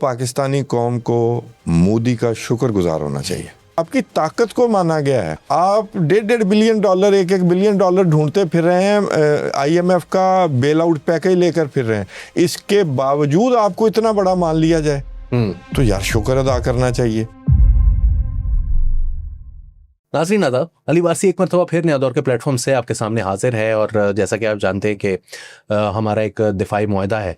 پاکستانی قوم کو مودی کا شکر گزار ہونا چاہیے. آپ کی طاقت کو مانا گیا ہے. آپ $1.5 بلین $1 بلین ڈھونڈتے پھر رہے ہیں, IMF کا بیل آؤٹ پیکج لے کر پھر رہے ہیں. اس کے باوجود آپ کو اتنا بڑا مان لیا جائے تو یار شکر ادا کرنا چاہیے. ناظرین آداب, علی وارثی ایک مرتبہ پھر نیا دور کے پلیٹ فارم سے آپ کے سامنے حاضر ہے. اور جیسا کہ آپ جانتے ہیں کہ ہمارا ایک دفاعی معاہدہ ہے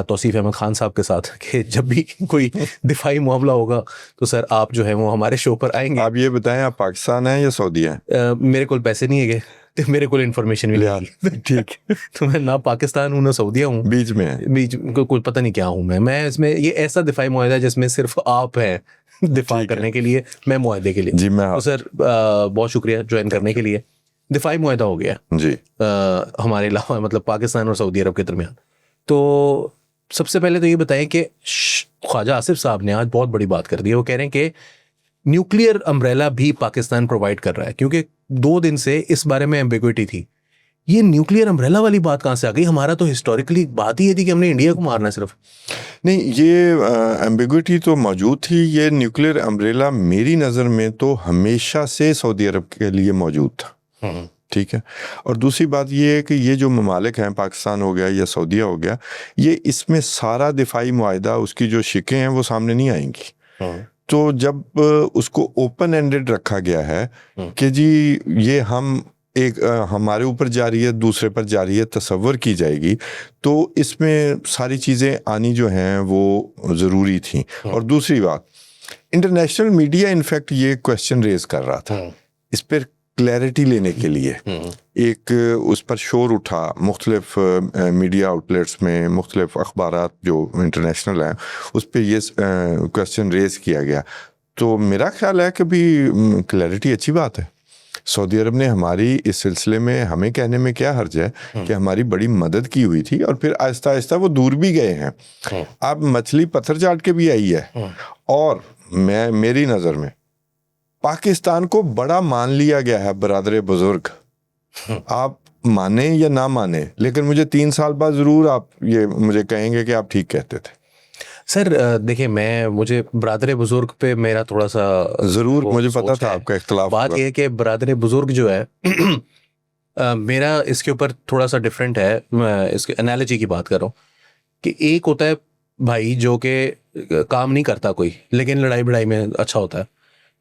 توصیف احمد خان صاحب کے ساتھ کہ جب بھی کوئی دفاعی معاملہ ہوگا تو سر آپ جو ہے وہ ہمارے شو پر آئیں گے. آپ یہ بتائیں آپ پاکستان ہیں یا سعودیہ ہیں؟ میرے کول پیسے نہیں ہے گے تو میرے کول انفارمیشن بھی نہیں. ٹھیک, تو میں نہ پاکستان ہوں نہ سعودیہ ہوں, بیچ میں بیچ کوئی پتہ نہیں کیا ہوں میں اس میں. یہ ایسا دفاعی معاہدہ ہے جس میں صرف آپ ہیں دفاع کرنے کے لیے, میں معاہدے کے لیے. جی میں تو سر بہت شکریہ جوائن کرنے کے لیے. دفاعی معاہدہ ہو گیا جی ہمارے علاوہ, مطلب پاکستان اور سعودی عرب کے درمیان. تو سب سے پہلے تو یہ بتائیں کہ خواجہ آصف صاحب نے آج بہت بڑی بات کر دی. وہ کہہ رہے ہیں کہ نیوکلیئر امبریلا بھی پاکستان پرووائڈ کر رہا ہے, کیونکہ 2 دن سے اس بارے میں ایمبیگوٹی تھی. یہ نیوکلیئر امبریلا والی بات کہاں سے آ گئی؟ ہمارا تو ہسٹوریکلی بات ہی یہ تھی کہ ہم نے انڈیا کو مارنا ہے صرف. نہیں, یہ ایمبیگوٹی تو موجود تھی. یہ نیوکلیئر امبریلا میری نظر میں تو ہمیشہ سے سعودی عرب کے لیے موجود تھا. ٹھیک ہے. اور دوسری بات یہ ہے کہ یہ جو ممالک ہیں, پاکستان ہو گیا یا سعودیہ ہو گیا, یہ اس میں سارا دفاعی معاہدہ اس کی جو شقیں ہیں وہ سامنے نہیں آئیں گی. تو جب اس کو اوپن اینڈڈ رکھا گیا ہے کہ جی یہ ہم ایک ہمارے اوپر جاری ہے, دوسرے پر جاری ہے, تصور کی جائے گی, تو اس میں ساری چیزیں آنی جو ہیں وہ ضروری تھیں. اور دوسری بات, انٹرنیشنل میڈیا انفیکٹ یہ کویسچن ریز کر رہا تھا اس پر کلیئرٹی لینے کے لیے. ایک اس پر شور اٹھا مختلف میڈیا آؤٹلیٹس میں, مختلف اخبارات جو انٹرنیشنل ہیں اس پہ یہ کویسچن ریز کیا گیا. تو میرا خیال ہے کہ بھی کلیئرٹی اچھی بات ہے. سعودی عرب نے ہماری اس سلسلے میں ہمیں کہنے میں کیا حرج ہے کہ ہماری بڑی مدد کی ہوئی تھی, اور پھر آہستہ آہستہ وہ دور بھی گئے ہیں. اب مچھلی پتھر چاٹ کے بھی آئی ہے. اور میری نظر میں پاکستان کو بڑا مان لیا گیا ہے برادر بزرگ. آپ مانیں یا نہ مانیں, لیکن مجھے 3 سال بعد ضرور آپ یہ مجھے کہیں گے کہ آپ ٹھیک کہتے تھے. سر دیکھیں, مجھے برادر بزرگ پہ میرا تھوڑا سا ضرور مجھے پتا تھا آپ کا اختلاف. بات یہ ہے کہ برادر بزرگ جو ہے میرا اس کے اوپر تھوڑا سا ڈفرینٹ ہے. میں اس کے انالوجی کی بات کر رہا ہوں کہ ایک ہوتا ہے بھائی جو کہ کام نہیں کرتا کوئی, لیکن لڑائی بڑائی میں اچھا ہوتا ہے.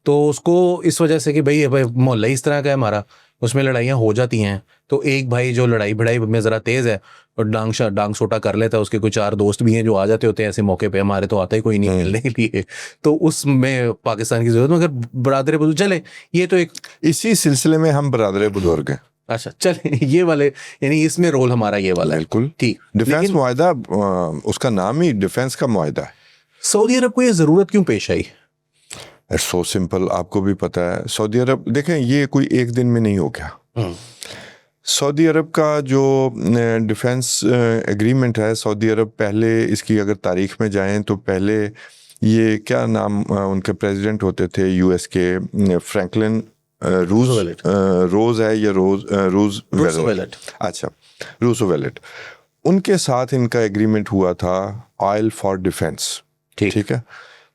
تو اس کو اس وجہ سے کہ بھائی محلہ اس طرح کا ہے ہمارا, اس میں لڑائیاں ہو جاتی ہیں. تو ایک بھائی جو لڑائی بڑائی میں ذرا تیز ہے اور ڈانگ سوٹا کر لیتا ہے, اس کے کوئی 4 دوست بھی ہیں جو آ جاتے ہوتے ہیں ایسے موقع پہ. ہمارے تو آتا ہی کوئی نہیں ملنے کے لیے, تو اس میں پاکستان کی ضرورت. مگر برادر بزرگ چلے, یہ تو ایک اسی سلسلے میں ہم برادر بزرگ ہیں. اچھا چلے یہ والے, یعنی اس میں رول ہمارا یہ والا ہے. بالکل ٹھیک. ڈیفینس معاہدہ, اس کا نام ہی ڈیفینس کا معاہدہ ہے. سعودی عرب کو یہ ضرورت کیوں پیش آئی؟ اٹس سو سمپل, آپ کو بھی پتہ ہے. سعودی عرب دیکھیں, یہ کوئی ایک دن میں نہیں ہو گیا. سعودی عرب کا جو ڈیفینس ایگریمنٹ ہے, سعودی عرب پہلے اس کی اگر تاریخ میں جائیں تو پہلے یہ کیا نام ان کے پریزیڈنٹ ہوتے تھے US کے, فرینکلن روز ہے یا روزویلٹ, اچھا روزویلٹ, ان کے ساتھ ان کا ایگریمنٹ ہوا تھا آئل فار ڈیفینس. ٹھیک ہے.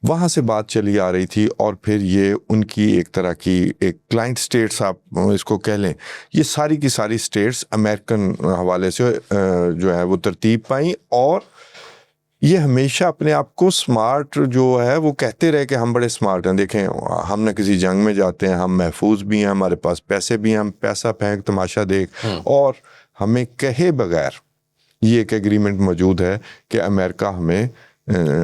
وہاں سے بات چلی آ رہی تھی, اور پھر یہ ان کی ایک طرح کی ایک کلائنٹ سٹیٹس آپ اس کو کہہ لیں, یہ ساری کی ساری سٹیٹس امریکن حوالے سے جو ہے وہ ترتیب پائیں. اور یہ ہمیشہ اپنے آپ کو سمارٹ جو ہے وہ کہتے رہے کہ ہم بڑے سمارٹ ہیں. دیکھیں, ہم نہ کسی جنگ میں جاتے ہیں, ہم محفوظ بھی ہیں, ہمارے پاس پیسے بھی ہیں, ہم پیسہ پھینک تماشا دیکھ, اور ہمیں کہے بغیر یہ ایک ایگریمنٹ موجود ہے کہ امریکہ ہمیں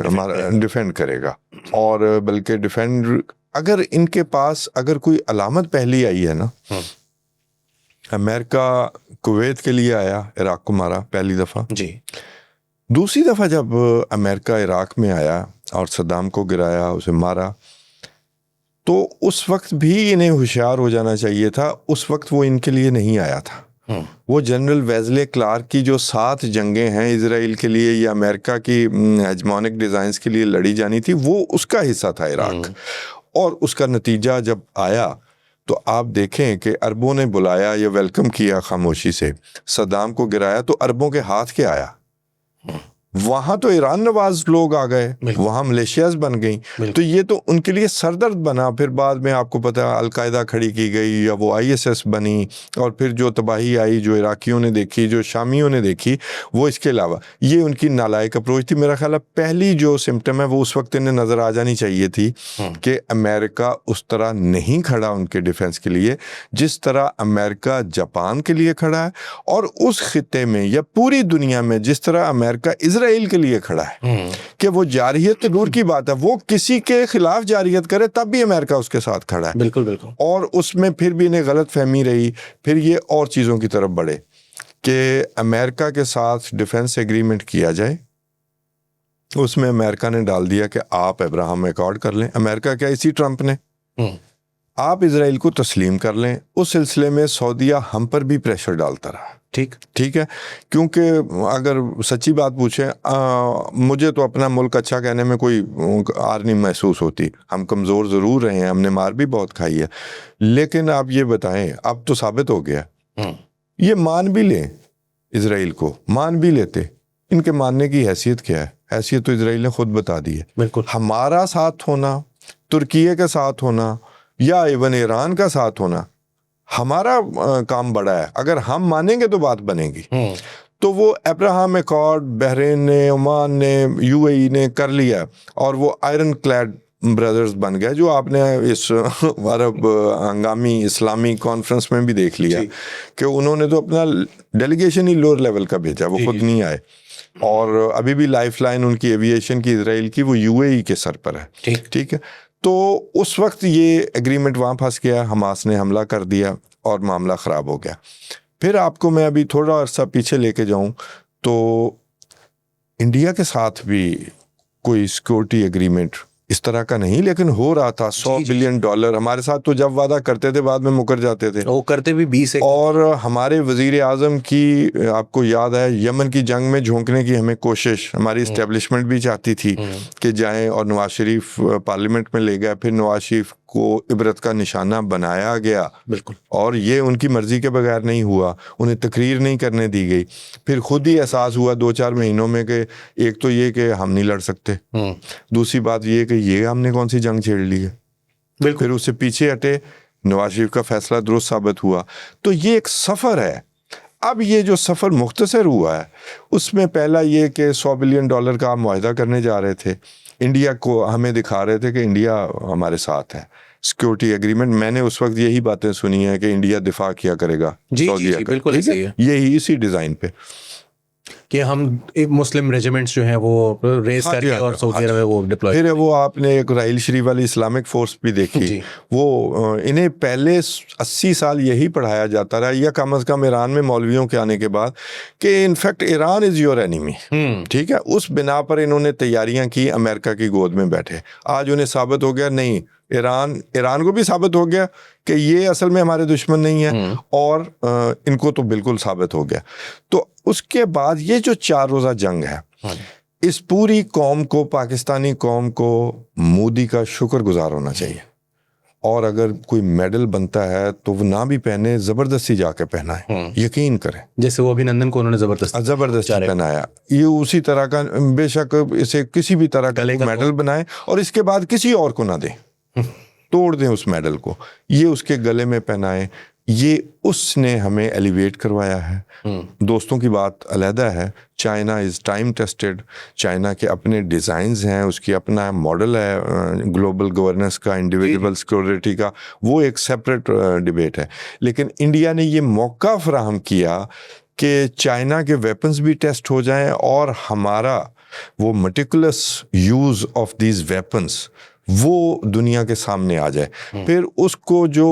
ہمارا ڈیفینڈ کرے گا. اور بلکہ ڈیفینڈ, اگر ان کے پاس اگر کوئی علامت پہلی آئی ہے نا, امریکہ کویت کے لیے آیا, عراق کو مارا پہلی دفعہ. جی. دوسری دفعہ جب امریکہ عراق میں آیا اور صدام کو گرایا, اسے مارا, تو اس وقت بھی انہیں ہوشیار ہو جانا چاہیے تھا. اس وقت وہ ان کے لیے نہیں آیا تھا. وہ جنرل ویزلے کلارک کی جو 7 جنگیں ہیں اسرائیل کے لیے یا امریکہ کی ہیجمونک ڈیزائنز کے لیے لڑی جانی تھی, وہ اس کا حصہ تھا عراق. اور اس کا نتیجہ جب آیا تو آپ دیکھیں کہ عربوں نے بلایا یا ویلکم کیا خاموشی سے, صدام کو گرایا تو عربوں کے ہاتھ کیا آیا, وہاں تو ایران نواز لوگ آ گئے, وہاں ملیشیاز بن گئیں, تو یہ تو ان کے لیے سردرد بنا. پھر بعد میں آپ کو پتہ القاعدہ کھڑی کی گئی یا وہ ISS بنی, اور پھر جو تباہی آئی جو عراقیوں نے دیکھی, جو شامیوں نے دیکھی, وہ اس کے علاوہ یہ ان کی نالائق اپروچ تھی. میرا خیال ہے پہلی جو سمٹم ہے وہ اس وقت انہیں نظر آ جانی چاہیے تھی کہ امریکہ اس طرح نہیں کھڑا ان کے ڈیفنس کے لیے جس طرح امریکہ جاپان کے لیے کھڑا ہے, اور اس خطے میں یا پوری دنیا میں جس طرح امریکہ اسرائیل کے لیے کھڑا ہے. کہ وہ جارحیت تو دور کی بات ہے, وہ کسی کے خلاف جارحیت کرے تب بھی امریکہ اس کے ساتھ کھڑا ہے. بالکل بالکل. اور اس میں پھر بھی انہیں غلط فہمی رہی, پھر یہ اور چیزوں کی طرف بڑھے کہ امریکہ کے ساتھ ڈیفنس ایگریمنٹ کیا جائے. اس میں امریکہ نے ڈال دیا کہ آپ ابراہم ایکارڈ کر لیں. امریکہ کیا, اسی ٹرمپ نے, آپ اسرائیل کو تسلیم کر لیں. اس سلسلے میں سعودیہ ہم پر بھی پریشر ڈالتا رہا. ٹھیک ہے, کیونکہ اگر سچی بات پوچھیں مجھے تو اپنا ملک اچھا کہنے میں کوئی آر نہیں محسوس ہوتی. ہم کمزور ضرور رہے ہیں, ہم نے مار بھی بہت کھائی ہے, لیکن آپ یہ بتائیں اب تو ثابت ہو گیا, یہ مان بھی لیں اسرائیل کو, مان بھی لیتے, ان کے ماننے کی حیثیت کیا ہے؟ حیثیت تو اسرائیل نے خود بتا دی ہے. بالکل. ہمارا ساتھ ہونا, ترکیے کا ساتھ ہونا یا ایون ایران کا ساتھ ہونا, ہمارا کام بڑا ہے. اگر ہم مانیں گے تو بات بنے گی. تو وہ ابراہم ایکارڈ بحرین نے, عمان نے, UAE نے کر لیا, اور وہ آئرن کلیڈ برادرز بن گئے, جو آپ نے اس عرب ہنگامی اسلامی کانفرنس میں بھی دیکھ لیا کہ انہوں نے تو اپنا ڈیلیگیشن ہی لوور لیول کا بھیجا, وہ خود نہیں آئے. اور ابھی بھی لائف لائن ان کی ایویشن کی اسرائیل کی وہ UAE کے سر پر ہے. ٹھیک ہے, تو اس وقت یہ ایگریمنٹ وہاں پھنس گیا, حماس نے حملہ کر دیا اور معاملہ خراب ہو گیا. پھر آپ کو میں ابھی تھوڑا عرصہ پیچھے لے کے جاؤں تو انڈیا کے ساتھ بھی کوئی سیکورٹی ایگریمنٹ اس طرح کا نہیں, لیکن ہو رہا تھا. $100 بلین ہمارے ساتھ تو جب وعدہ کرتے تھے بعد میں مکر جاتے تھے, وہ کرتے بھی 20. اور ہمارے وزیر اعظم کی آپ کو یاد ہے یمن کی جنگ میں جھونکنے کی ہمیں کوشش ہماری اسٹیبلشمنٹ بھی چاہتی تھی کہ جائیں, اور نواز شریف پارلیمنٹ میں لے گیا, پھر نواز شریف کو عبرت کا نشانہ بنایا گیا. بالکل. اور یہ ان کی مرضی کے بغیر نہیں ہوا, انہیں تقریر نہیں کرنے دی گئی. پھر خود ہی احساس ہوا 2-4 مہینوں میں کہ ایک تو یہ کہ ہم نہیں لڑ سکتے, دوسری بات یہ کہ یہ ہم نے کون سی جنگ چھیڑ لی ہے. پھر اس سے پیچھے ہٹے, نواز شریف کا فیصلہ درست ثابت ہوا. تو یہ ایک سفر ہے. اب یہ جو سفر مختصر ہوا ہے اس میں پہلا یہ کہ $100 بلین کا معاہدہ کرنے جا رہے تھے, انڈیا کو ہمیں دکھا رہے تھے کہ انڈیا ہمارے ساتھ ہے. سیکورٹی ایگریمنٹ میں نے اس وقت یہی باتیں سنی ہیں کہ انڈیا دفاع کیا کرے گا سعودیہ کا. بالکل صحیح ہے, یہی اسی ڈیزائن پہ کہ ہم مسلم ریجیمنٹس جو ہیں وہ ریز کر کے اور سعودی عرب میں وہ ڈپلوائے. پھر وہ آپ نے ایک رائل شریف والی اسلامک فورس بھی دیکھی, وہ انہیں پہلے 80 سال یہی پڑھایا جاتا رہا یا کم از کم ایران میں مولویوں کے آنے کے بعد کہ in fact Iran is your enemy. ٹھیک ہے, اس بنا پر انہوں نے تیاریاں کی, امریکہ کی گود میں بیٹھے. آج انہیں ثابت ہو گیا نہیں, ایران کو بھی ثابت ہو گیا کہ یہ اصل میں ہمارے دشمن نہیں ہے, اور ان کو تو بالکل ثابت ہو گیا. تو اس کے بعد یہ جو 4 روزہ جنگ ہے, اس پوری قوم کو, پاکستانی قوم کو مودی کا شکر گزار ہونا چاہیے. اور اگر کوئی میڈل بنتا ہے تو وہ نہ بھی پہنے, زبردستی جا کے پہنا ہے, یقین کریں. جیسے وہ ابھینندن کو انہوں نے زبردستی پہنایا, یہ اسی طرح کا, بے شک اسے کسی بھی طرح کا میڈل بنائے اور اس کے بعد کسی اور کو نہ دیں, توڑ دیں اس میڈل کو, یہ اس کے گلے میں پہنائیں. یہ اس نے ہمیں ایلیویٹ کروایا ہے. دوستوں کی بات علیحدہ ہے, China is time tested, China کے اپنے ڈیزائنز ہیں, اس کی اپنا ماڈل ہے گلوبل گورننس کا, انڈیویجول سیکورٹی کا, وہ ایک سیپریٹ ڈیبیٹ ہے. لیکن انڈیا نے یہ موقع فراہم کیا کہ چائنا کے ویپنز بھی ٹیسٹ ہو جائیں اور ہمارا وہ مٹیکولس یوز آف دیز ویپنز وہ دنیا کے سامنے آ جائے. پھر اس کو جو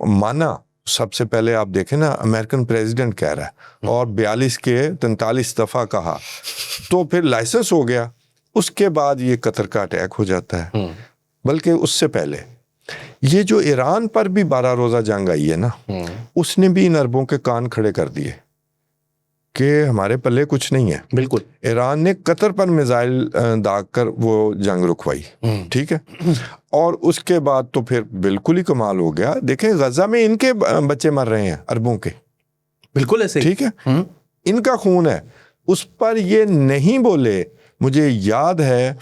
مانا, سب سے پہلے آپ دیکھیں نا امریکن پریزیڈنٹ کہہ رہا ہے اور 42 کے 43 دفعہ کہا, تو پھر لائسنس ہو گیا. اس کے بعد یہ قطر کا اٹیک ہو جاتا ہے. بلکہ اس سے پہلے یہ جو ایران پر بھی 12 روزہ جنگ آئی ہے نا, اس نے بھی ان عربوں کے کان کھڑے کر دیے کہ ہمارے پلے کچھ نہیں ہے. بالکل. ایران نے قطر پر میزائل داغ کر وہ جنگ رکوائی. ٹھیک ہے, اور اس کے بعد تو پھر بالکل ہی کمال ہو گیا. دیکھیں غزہ میں ان کے بچے مر رہے ہیں عربوں کے. بالکل ایسے. ٹھیک ہے, ان کا خون ہے. اس پر یہ نہیں بولے. مجھے یاد ہے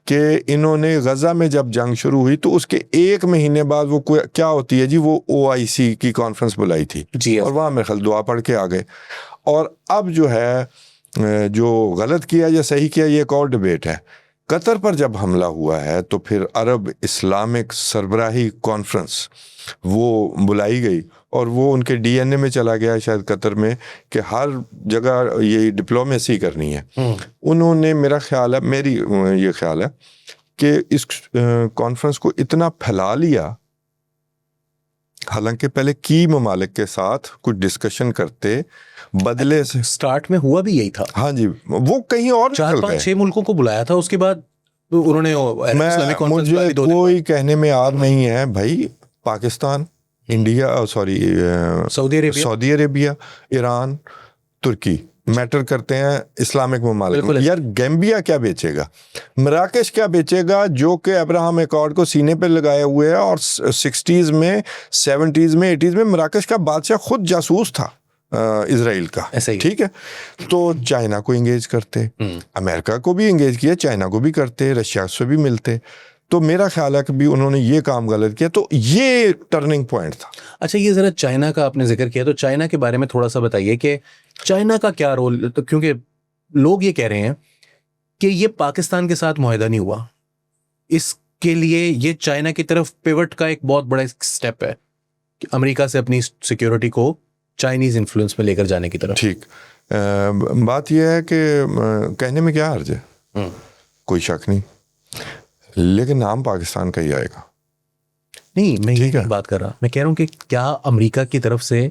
کہ انہوں نے غزہ میں جب جنگ شروع ہوئی تو اس کے 1 مہینے بعد وہ کیا ہوتی ہے جی, وہ OIC کی کانفرنس بلائی تھی جی, اور وہاں میرے خیال دعا پڑھ کے آ گئے. اور اب جو ہے جو غلط کیا یا صحیح کیا یہ ایک اور ڈبیٹ ہے. قطر پر جب حملہ ہوا ہے تو پھر عرب اسلامک سربراہی کانفرنس وہ بلائی گئی اور وہ ان کے DNA میں چلا گیا شاید قطر میں کہ ہر جگہ یہ ڈپلومیسی کرنی ہے. انہوں نے میرا خیال ہے, میری یہ خیال ہے کہ اس کانفرنس کو اتنا پھیلا لیا, حالانکہ پہلے کی ممالک کے ساتھ کچھ ڈسکشن کرتے بدلے سے. سٹارٹ میں ہوا بھی یہی تھا. ہاں جی, وہ کہیں اور 4-5-6 ملکوں کو بلایا تھا, اس کے بعد انہوں نے مجھے کوئی کہنے میں یاد نہیں ہے بھائی, پاکستان, انڈیا, سعودی عربیہ, ایران, ترکی میٹر کرتے ہیں اسلامک ممالک. یار گیمبیا کیا بیچے گا, مراکش کیا بیچے گا, جو کہ ابراہم ایکارڈ کو سینے پہ لگائے ہوئے ہے, اور 60s میں 70s میں 80s میں مراکش کا بادشاہ خود جاسوس تھا اسرائیل کا. ٹھیک ہے, تو چائنا کو انگیج کرتے, امریکہ کو بھی انگیج کیا, چائنا کو بھی کرتے, رشیا سے بھی ملتے. تو میرا خیال ہے کہ بھی انہوں نے یہ کام غلط کیا, تو یہ ٹرننگ پوائنٹ تھا. اچھا, یہ ذرا چائنا کا آپ نے ذکر کیا, تو چائنا کے بارے میں تھوڑا سا بتائیے کہ چائنا کا کیا رول, تو کیونکہ لوگ یہ کہہ رہے ہیں کہ یہ پاکستان کے ساتھ معاہدہ نہیں ہوا, اس کے لیے یہ چائنا کی طرف پیوٹ کا ایک بہت بڑا سٹیپ ہے کہ امریکہ سے اپنی سیکیورٹی کو چائنیز انفلوئنس میں لے کر جانے کی طرف. ٹھیک, بات یہ ہے کہ کہنے میں کیا حرج ہے, کوئی شک نہیں, لیکن نام پاکستان کا ہی آئے گا. نہیں, میں یہ بات کر رہا, میں کہہ رہا ہوں کہ کیا امریکہ کی طرف سے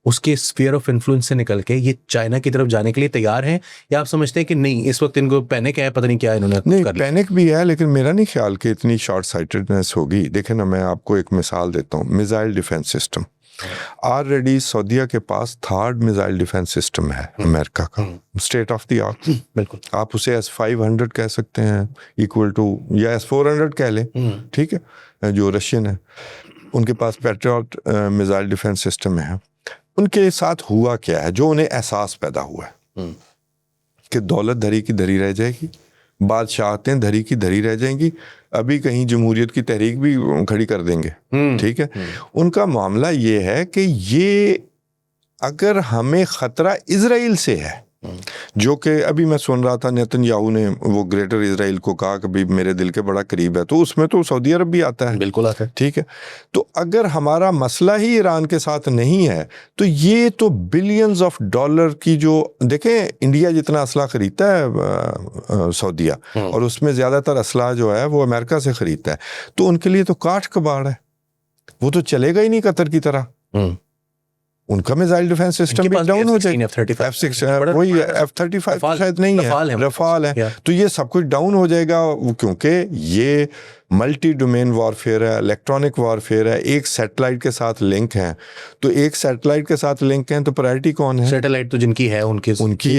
اس کے اسفیئر آف انفلوئنس سے نکل کے یہ چائنا کی طرف جانے کے لیے تیار ہیں, یا آپ سمجھتے ہیں کہ نہیں اس وقت ان کو پینک ہے, پتہ نہیں کیا انہوں نے. نہیں, پینک بھی ہے, لیکن میرا نہیں خیال کہ اتنی شارٹ سائٹڈنس ہوگی. دیکھیں نا, میں آپ کو ایک مثال دیتا ہوں, میزائل ڈیفنس سسٹم. آلریڈی سعودیہ کے پاس 3rd میزائل ڈیفنس سسٹم ہے امریکہ کا, اسٹیٹ آف دی آرٹ. بالکل, آپ اسے S-500 کہہ سکتے ہیں, ایکول ٹو, یا S-400 کہہ لیں. ٹھیک ہے, جو رشین ہے ان کے پاس پیٹریوٹ میزائل ڈیفنس سسٹم ہے. ان کے ساتھ ہوا کیا ہے, جو انہیں احساس پیدا ہوا ہے کہ دولت دھری کی دھری رہ جائے گی, بادشاہتیں دھری کی دھری رہ جائیں گی, ابھی کہیں جمہوریت کی تحریک بھی کھڑی کر دیں گے. ٹھیک ہے, ان کا معاملہ یہ ہے کہ یہ اگر ہمیں خطرہ اسرائیل سے ہے, جو کہ ابھی میں سن رہا تھا نیتن یاہو نے وہ گریٹر اسرائیل کو کہا کہ بھی میرے دل کے بڑا قریب ہے, تو اس میں تو سعودی عرب بھی آتا ہے. بالکل آتا ہے. ٹھیک ہے, تو اگر ہمارا مسئلہ ہی ایران کے ساتھ نہیں ہے تو یہ تو بلینز آف ڈالر کی, جو دیکھیں انڈیا جتنا اسلحہ خریدتا ہے سعودیہ, اور اس میں زیادہ تر اسلحہ جو ہے وہ امریکہ سے خریدتا ہے, تو ان کے لیے تو کاٹ کباڑ ہے, وہ تو چلے گا ہی نہیں قطر کی طرح. ان کا میزائل ڈیفنس سسٹم بھی ڈاؤن ہو جائے, وہی F-35 شاید نہیں ہے, رفال ہے, تو یہ سب کچھ ڈاؤن ہو جائے گا, کیونکہ یہ ملٹی ڈومین وارفیئر ہے, الیکٹرانک وارفیئر ہے, ایک سیٹلائٹ کے ساتھ لنک ہیں. تو ایک سیٹلائٹ کے ساتھ لنک ہیں تو پرائرٹی کون ہے؟ سیٹلائٹ تو جن کی ہے ان کی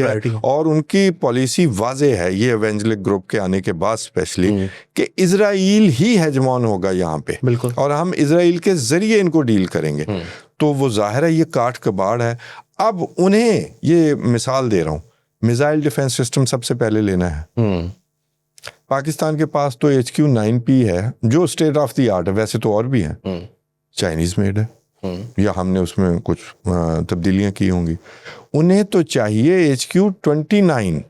ہے, اور ان کی پالیسی واضح ہے یہ ایونجلک گروپ کے آنے کے بعد اسپیشلی, کہ اسرائیل ہی ہیجمان ہوگا یہاں پہ, بالکل, اور ہم اسرائیل کے ذریعے ان کو ڈیل کریں گے. تو وہ ظاہر ہے یہ کاٹ کباڑ ہے. اب انہیں یہ مثال دے رہا ہوں, میزائل ڈیفنس سسٹم سب سے پہلے لینا ہے. پاکستان کے پاس تو HQ-9P ہے جو اسٹیٹ آف دی آرٹ ہے, ویسے تو اور بھی ہیں, چائنیز میڈ ہے, یا ہم نے اس میں کچھ تبدیلیاں کی ہوں گی. انہیں تو چاہیے HQ-29.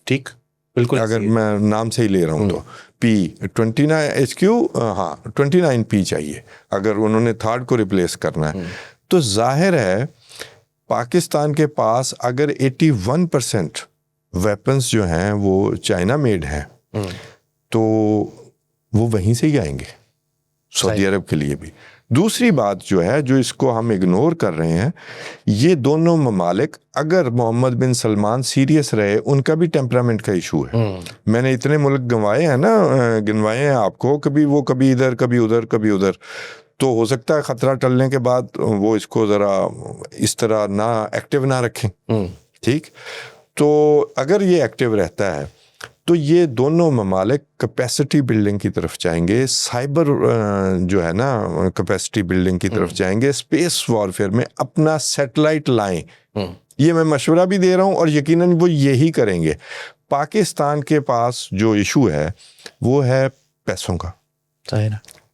ٹھیک, بالکل, اگر میں نام سے ہی لے رہا ہوں تو HQ-29P چاہیے اگر انہوں نے 3rd کو ریپلیس کرنا ہے. تو ظاہر ہے پاکستان کے پاس اگر 81% ویپنز جو ہیں وہ چائنا میڈ ہیں, تو وہ وہیں سے ہی آئیں گے سعودی عرب کے لیے بھی. دوسری بات جو ہے, جو اس کو ہم اگنور کر رہے ہیں, یہ دونوں ممالک اگر محمد بن سلمان سیریس رہے, ان کا بھی ٹیمپرامنٹ کا ایشو ہے. میں نے اتنے ملک گنوائے ہیں آپ کو, کبھی ادھر کبھی ادھر کبھی ادھر, تو ہو سکتا ہے خطرہ ٹلنے کے بعد وہ اس کو ذرا اس طرح نہ ایکٹیو نہ رکھیں. ٹھیک, تو اگر یہ ایکٹیو رہتا ہے تو یہ دونوں ممالک کیپیسٹی بلڈنگ کی طرف جائیں گے, سائبر جو ہے نا کیپیسٹی بلڈنگ کی طرف جائیں گے, اسپیس وارفیئر میں اپنا سیٹلائٹ لائیں یہ میں مشورہ بھی دے رہا ہوں اور یقیناً وہ یہی کریں گے. پاکستان کے پاس جو ایشو ہے وہ ہے پیسوں کا.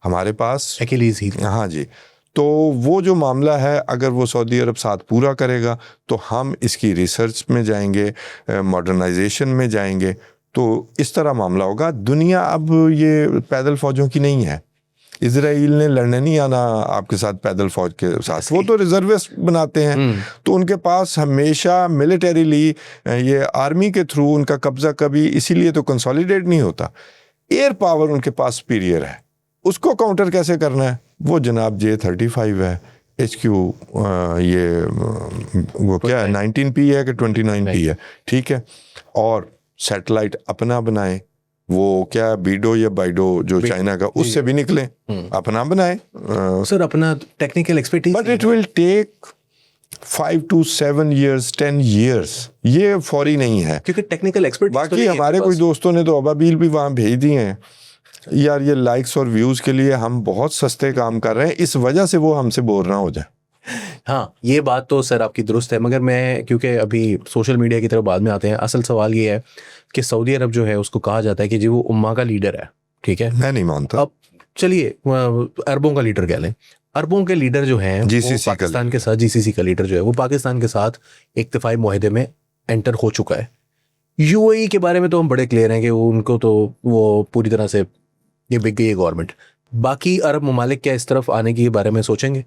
ہمارے پاس ایکلیز ہی. ہاں جی. تو وہ جو معاملہ ہے اگر وہ سعودی عرب ساتھ پورا کرے گا تو ہم اس کی ریسرچ میں جائیں گے, ماڈرنائزیشن میں جائیں گے, تو اس طرح معاملہ ہوگا. دنیا اب یہ پیدل فوجوں کی نہیں ہے. اسرائیل نے لڑنے نہیں آنا آپ کے ساتھ پیدل فوج کے ساتھ, وہ تو ریزروسٹ بناتے ہیں, تو ان کے پاس ہمیشہ ملٹریلی یہ آرمی کے تھرو ان کا قبضہ کبھی, اسی لیے تو کنسالیڈیٹ نہیں ہوتا. ایئر پاور ان کے پاس سپیریئر ہے, اس کو کاؤنٹر کیسے کرنا ہے وہ جناب J-35 ہے, HQ یہ وہ کیا ہے 19P ہے کہ 29P ہے, ٹھیک ہے, اور سیٹلائٹ اپنا بنائیں, وہ کیا بیڈو یا بائیڈو جو چائنا کا, اس سے بھی نکلیں, اپنا بنائیں سر, اپنا technical expertise. But it will take 5 to 7 years 10 years, یہ فوری نہیں ہے کیونکہ ٹیکنیکل ایکسپرٹ. باقی ہمارے کچھ دوستوں نے تو ابابیل بھی وہاں بھیج دیے ہیں یار, یہ لائکس اور ویوز کے لیے ہم بہت سستے کام کر رہے ہیں, اس وجہ سے وہ ہم سے بور نہ ہو جائے. ہاں یہ بات تو سر آپ کی درست ہے, مگر میں کیونکہ ابھی سوشل میڈیا کی طرف بعد میں آتے ہیں, اصل سوال یہ ہے کہ سعودی عرب جو ہے اس کو کہا جاتا ہے کہ جی وہ امہ کا لیڈر ہے, ٹھیک ہے, میں نہیں مانتا. اب چلیے عربوں کا لیڈر کہہ لیں, عربوں کے لیڈر جو ہیں پاکستان کے ساتھ, GCC کا لیڈر جو ہے وہ پاکستان کے ساتھ اکتفائی معاہدے میں انٹر ہو چکا ہے. UAE کے بارے میں تو ہم بڑے کلیئر ہیں کہ ان کو تو وہ پوری طرح سے یہ بک گئی ہے گورنمنٹ. باقی عرب ممالک کیا اس طرف آنے کے بارے میں سوچیں گے؟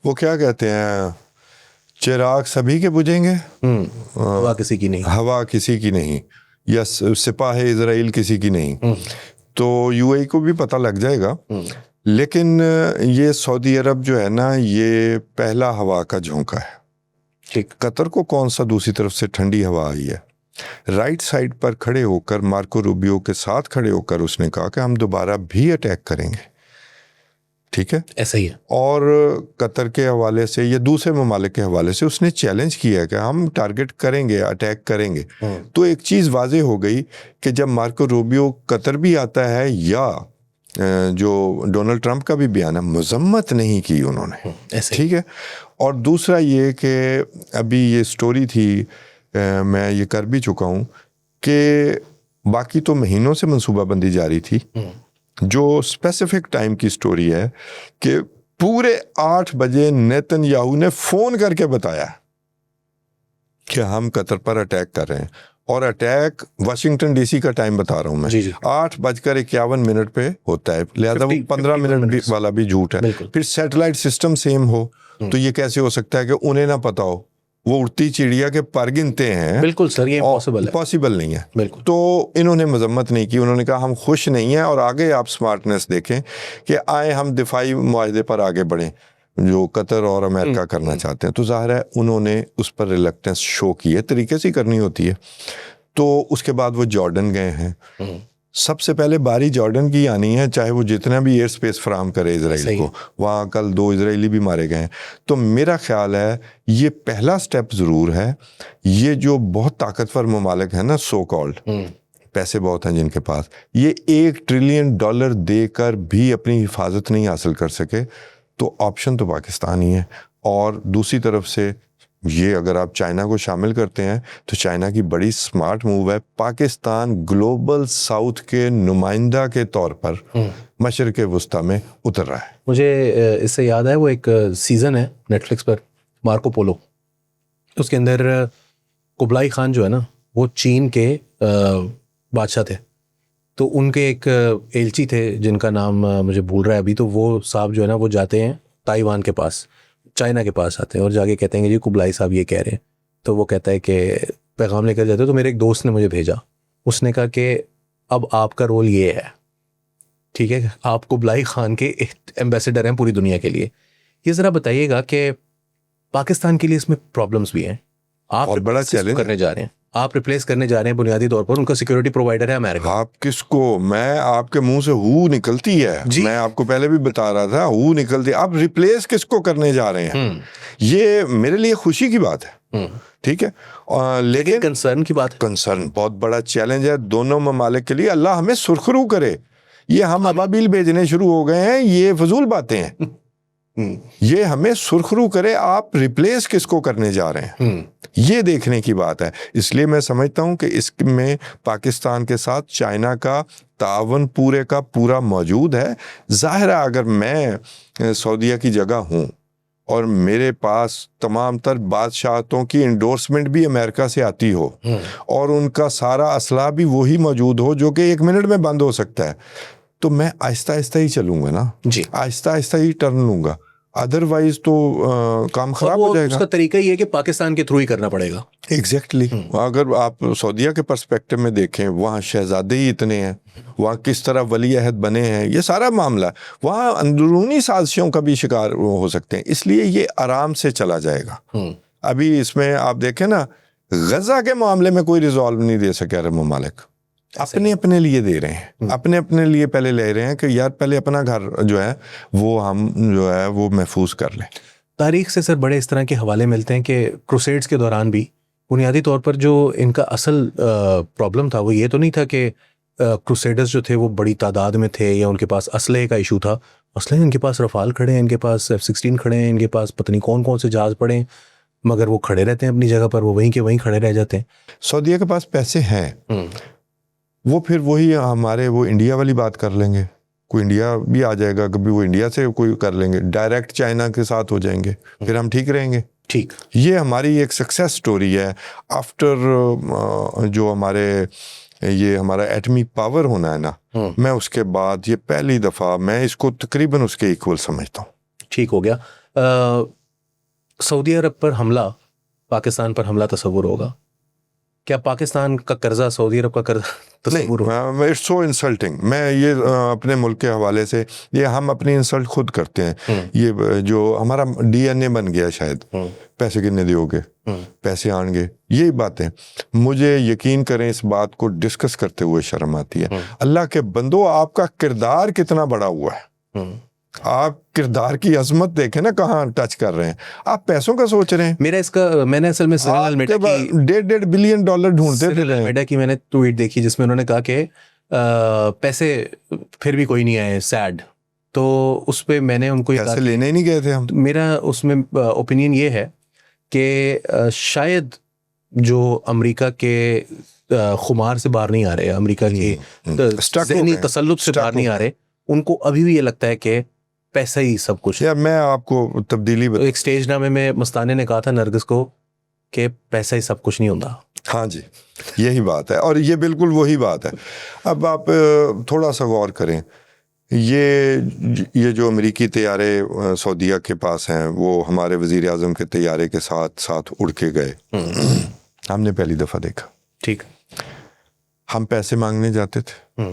وہ کیا کہتے ہیں, چراغ سبھی کے بجھیں گے, ہوا کسی کی نہیں, ہوا کسی کی نہیں, یا سپاہ اسرائیل کسی کی نہیں. تو UAE کو بھی پتہ لگ جائے گا. لیکن یہ سعودی عرب جو ہے نا یہ پہلا ہوا کا جھونکا ہے. ٹھیک, قطر کو کون سا دوسری طرف سے ٹھنڈی ہوا آئی ہے. رائٹ سائڈ پر کھڑے ہو کر, مارکو روبیو کے ساتھ کھڑے ہو کر اس نے کہا کہ ہم دوبارہ بھی اٹیک کریں گے, ٹھیک ہے, ایسا ہی ہے. اور قطر کے حوالے سے یا دوسرے ممالک کے حوالے سے اس نے چیلنج کیا کہ ہم ٹارگٹ کریں گے, اٹیک کریں گے. تو ایک چیز واضح ہو گئی کہ جب مارکو روبیو قطر بھی آتا ہے یا جو ڈونلڈ ٹرمپ کا بھی بیان ہے, مذمت نہیں کی انہوں نے, ٹھیک ہے. اور دوسرا یہ کہ ابھی یہ سٹوری تھی, میں یہ کر بھی چکا ہوں کہ باقی تو مہینوں سے منصوبہ بندی جاری تھی, جو اسپیسیفک ٹائم کی سٹوری ہے کہ پورے 8 بجے نیتن یاہو نے فون کر کے بتایا کہ ہم قطر پر اٹیک کر رہے ہیں, اور اٹیک واشنگٹن DC کا ٹائم بتا رہا ہوں میں, 8:51 پہ ہوتا ہے, لہذا وہ 15 منٹ والا بھی جھوٹ ہے. پھر سیٹلائٹ سسٹم سیم ہو تو یہ کیسے ہو سکتا ہے کہ انہیں نہ پتا ہو, وہ اڑتی چڑیا کے پر گنتے ہیں. بالکل سر, یہ پاسبل نہیں ہے. بالکل. تو انہوں نے مذمت نہیں کی, انہوں نے کہا ہم خوش نہیں ہیں, اور آگے آپ سمارٹنیس دیکھیں کہ آئے ہم دفاعی معاہدے پر آگے بڑھیں جو قطر اور امریکہ کرنا چاہتے ہیں. تو ظاہر ہے انہوں نے اس پر ریلکٹنس شو کی ہے, طریقے سے کرنی ہوتی ہے. تو اس کے بعد وہ جارڈن گئے ہیں. سب سے پہلے باری جارڈن کی آنی ہے, چاہے وہ جتنا بھی ایئر سپیس فراہم کرے اسرائیل کو. وہاں کل 2 اسرائیلی بھی مارے گئے ہیں. تو میرا خیال ہے یہ پہلا سٹیپ ضرور ہے. یہ جو بہت طاقتور ممالک ہیں نا, سو کالڈ, پیسے بہت ہیں جن کے پاس, یہ $1 ٹریلین دے کر بھی اپنی حفاظت نہیں حاصل کر سکے. تو آپشن تو پاکستان ہی ہے. اور دوسری طرف سے یہ اگر آپ چائنا کو شامل کرتے ہیں تو چائنا کی بڑی سمارٹ موو ہے. پاکستان گلوبل ساؤتھ کے نمائندہ کے طور پر مشرق وسطیٰ میں اتر رہا ہے. مجھے اس سے یاد ہے وہ ایک سیزن ہے نیٹ فلکس پر, مارکو پولو, اس کے اندر قبلائی خان جو ہے نا وہ چین کے بادشاہ تھے. تو ان کے ایک ایلچی تھے جن کا نام مجھے بھول رہا ہے ابھی. تو وہ صاحب جو ہے نا وہ جاتے ہیں تائیوان کے پاس, چائنا کے پاس آتے ہیں اور جا کے کہتے ہیں کہ جی قبلائی صاحب یہ کہہ رہے ہیں. تو وہ کہتا ہے کہ پیغام لے کر جاتے. تو میرے ایک دوست نے مجھے بھیجا, اس نے کہا کہ اب آپ کا رول یہ ہے, ٹھیک ہے, آپ قبلائی خان کے ایمبیسیڈر ہیں پوری دنیا کے لیے. یہ ذرا بتائیے گا کہ پاکستان کے لیے اس میں پرابلمس بھی ہیں. آپ بڑا چیلنج کرنے جا رہے ہیں, آپ ریپلیس کرنے جا رہے ہیں بنیادی طور پر ان کا سیکورٹی پرووائڈر ہے امریکہ. آپ کس کو, میں آپ کے منہ سے ہو نکلتی ہے, میں آپ کو پہلے بھی بتا رہا تھا, ہو نکلتی. آپ ریپلیس کس کو کرنے جا رہے ہیں؟ یہ میرے لیے خوشی کی بات ہے, ٹھیک ہے, لیکن کنسرن کی بات, کنسرن بہت بڑا چیلنج ہے دونوں ممالک کے لیے. اللہ ہمیں سرخرو کرے. یہ ہم ابابیل بھیجنے شروع ہو گئے ہیں, یہ فضول باتیں ہیں. یہ ہمیں سرخرو کرے آپ ریپلیس کس کو کرنے جا رہے ہیں، یہ دیکھنے کی بات ہے. اس لیے میں سمجھتا ہوں کہ اس میں پاکستان کے ساتھ چائنا کا تعاون پورے کا پورا موجود ہے. ظاہر ہے اگر میں سعودیہ کی جگہ ہوں اور میرے پاس تمام تر بادشاہتوں کی انڈورسمنٹ بھی امریکہ سے آتی ہو اور ان کا سارا اسلحہ بھی وہی موجود ہو جو کہ 1 منٹ میں بند ہو سکتا ہے، تو میں آہستہ آہستہ ہی چلوں گا نا، جی آہستہ آہستہ ہی ٹرن لوں گا، ادروائز تو کام خراب ہو جائے گا. اس کا طریقہ یہ ہے کہ پاکستان کے تھرو ہی کرنا پڑے گا. ایگزیکٹلی. اگر آپ سعودیہ کے پرسپیکٹو میں دیکھیں، وہاں شہزادے ہی اتنے ہیں، وہاں کس طرح ولی عہد بنے ہیں، یہ سارا معاملہ وہاں اندرونی سازشوں کا بھی شکار ہو سکتے ہیں. اس لیے یہ آرام سے چلا جائے گا. ابھی اس میں آپ دیکھیں نا، غزہ کے معاملے میں کوئی ریزالو نہیں دے سکے عرب ممالک، اپنے لیے دے رہے ہیں، اپنے لیے پہلے لے رہے ہیں کہ یار پہلے اپنا گھر جو ہے وہ ہم جو ہے وہ محفوظ کر لیں. تاریخ سے سر بڑے اس طرح کے حوالے ملتے ہیں کہ کروسیڈز کے دوران بھی بنیادی طور پر جو ان کا اصل پرابلم تھا وہ یہ تو نہیں تھا کہ کروسیڈرز جو تھے وہ بڑی تعداد میں تھے یا ان کے پاس اسلحے کا ایشو تھا. اسلحے ان کے پاس رفال کھڑے ہیں، ان کے پاس F-16 کھڑے ہیں، ان کے پاس پتہ نہیں کون سے جہاز پڑے ہیں، مگر وہ کھڑے رہتے ہیں اپنی جگہ پر، وہ وہیں کے وہیں کھڑے رہ جاتے ہیں. سعودیہ کے پاس پیسے ہیں، وہ پھر وہی ہمارے وہ انڈیا والی بات کر لیں گے. کوئی انڈیا بھی آ جائے گا، کبھی وہ انڈیا سے کوئی کر لیں گے، ڈائریکٹ چائنا کے ساتھ ہو جائیں گے، پھر ہم ٹھیک رہیں گے. ٹھیک، یہ ہماری ایک سکسیس سٹوری ہے. آفٹر جو یہ ہمارا ایٹمی پاور ہونا ہے نا، میں اس کے بعد یہ پہلی دفعہ میں اس کو تقریباً اس کے ایکول سمجھتا ہوں. ٹھیک ہو گیا. سعودی عرب پر حملہ، پاکستان پر حملہ تصور ہوگا کیا؟ پاکستان کا قرضہ سعودی عرب کا قرضہ تصور ہوگا؟ It's so insulting. میں یہ اپنے ملک کے حوالے سے یہ ہم اپنی انسلٹ خود کرتے ہیں. یہ جو ہمارا DNA بن گیا، شاید پیسے کتنے دیو گے، پیسے آن گے، یہی باتیں. مجھے یقین کریں اس بات کو ڈسکس کرتے ہوئے شرم آتی ہے. اللہ کے بندو، آپ کا کردار کتنا بڑا ہوا ہے، آپ کردار کی عظمت دیکھیں نا کہاں ٹچ کر رہے ہیں. آپ پیسوں کا سوچ رہے ہیں. میں نے اصل میں $1.5 بلین ڈھونڈتے میڈا کی میں نے ٹویٹ دیکھی جس میں انہوں نے کہا کہ پیسے پھر بھی کوئی نہیں آئے، سیڈ. تو اس پہ میں نے ان کو پیسے لینے ہی نہیں گئے تھے ہم. میرا اس میں اوپینین یہ ہے کہ شاید جو امریکہ کے خمار سے باہر نہیں آ رہے، امریکہ کے ذہنی تسلط سے باہر نہیں آ رہے، ان کو ابھی بھی یہ لگتا ہے کہ پیسہ ہی سب کچھ ہے. میں آپ کو تبدیلی ایک سٹیج نامے میں مستانے نے کہا تھا نرگس کو کہ پیسہ ہی سب کچھ نہیں ہوتا. ہاں جی، یہی بات ہے، اور یہ بالکل وہی بات ہے. اب آپ تھوڑا سا غور کریں، یہ جو امریکی طیارے سعودیہ کے پاس ہیں وہ ہمارے وزیر اعظم کے طیارے کے ساتھ اڑ کے گئے. ہم نے پہلی دفعہ دیکھا. ٹھیک، ہم پیسے مانگنے جاتے تھے،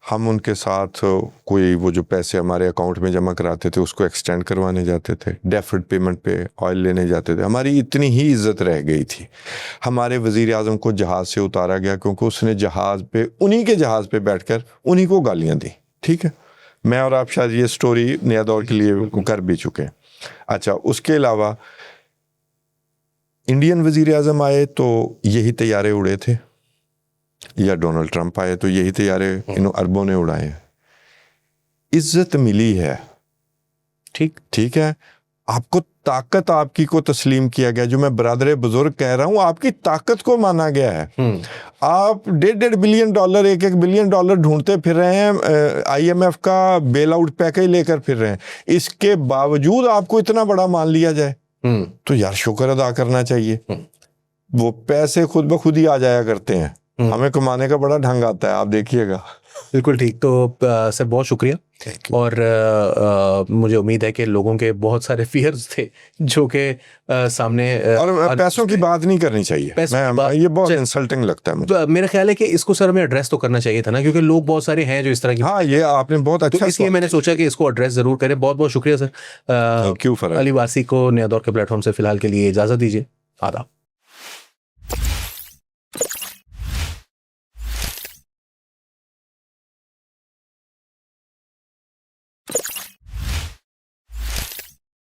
ہم ان کے ساتھ کوئی وہ جو پیسے ہمارے اکاؤنٹ میں جمع کراتے تھے اس کو ایکسٹینڈ کروانے جاتے تھے، ڈیفرڈ پیمنٹ پہ آئل لینے جاتے تھے. ہماری اتنی ہی عزت رہ گئی تھی. ہمارے وزیر اعظم کو جہاز سے اتارا گیا کیونکہ اس نے انہی کے جہاز پہ بیٹھ کر انہی کو گالیاں دی. ٹھیک ہے، میں اور آپ شاید یہ سٹوری نیا دور کے لیے کر بھی چکے ہیں. اچھا، اس کے علاوہ انڈین وزیر اعظم آئے تو یہی طیارے اڑے تھے، یا ڈونلڈ ٹرمپ آئے تو یہی طیارے اربوں نے اڑائے ہیں. عزت ملی ہے. ٹھیک ہے، آپ کو طاقت آپ کی کو تسلیم کیا گیا. جو میں برادر بزرگ کہہ رہا ہوں، آپ کی طاقت کو مانا گیا ہے. آپ $1.5 بلین $1 بلین ڈھونڈتے پھر رہے ہیں، IMF کا بیل آؤٹ پیکج لے کر پھر رہے ہیں. اس کے باوجود آپ کو اتنا بڑا مان لیا جائے تو یار شکر ادا کرنا چاہیے. وہ پیسے خود بخود ہی آ جایا کرتے ہیں، ہمیں کمانے کا بڑا ڈھنگ آتا ہے، آپ دیکھیے گا. بالکل ٹھیک. تو سر بہت شکریہ، اور مجھے امید ہے کہ لوگوں کے بہت سارے فیئرز تھے جو کہ سامنے، اور پیسوں کی بات نہیں کرنی چاہیے، یہ بہت انسلٹنگ لگتا ہے مجھے. میرا خیال ہے کہ اس کو سر ہمیں ایڈریس تو کرنا چاہیے تھا نا، کیونکہ لوگ بہت سارے ہیں جو اس طرح کی. ہاں، یہ آپ نے بہت اچھا، اس لیے میں نے سوچا کہ اس کو ایڈریس ضرور کریں. بہت بہت شکریہ سر. علی وارسی کو نیا دور کے پلیٹ فارم سے فی الحال کے لیے اجازت دیجیے. آداب.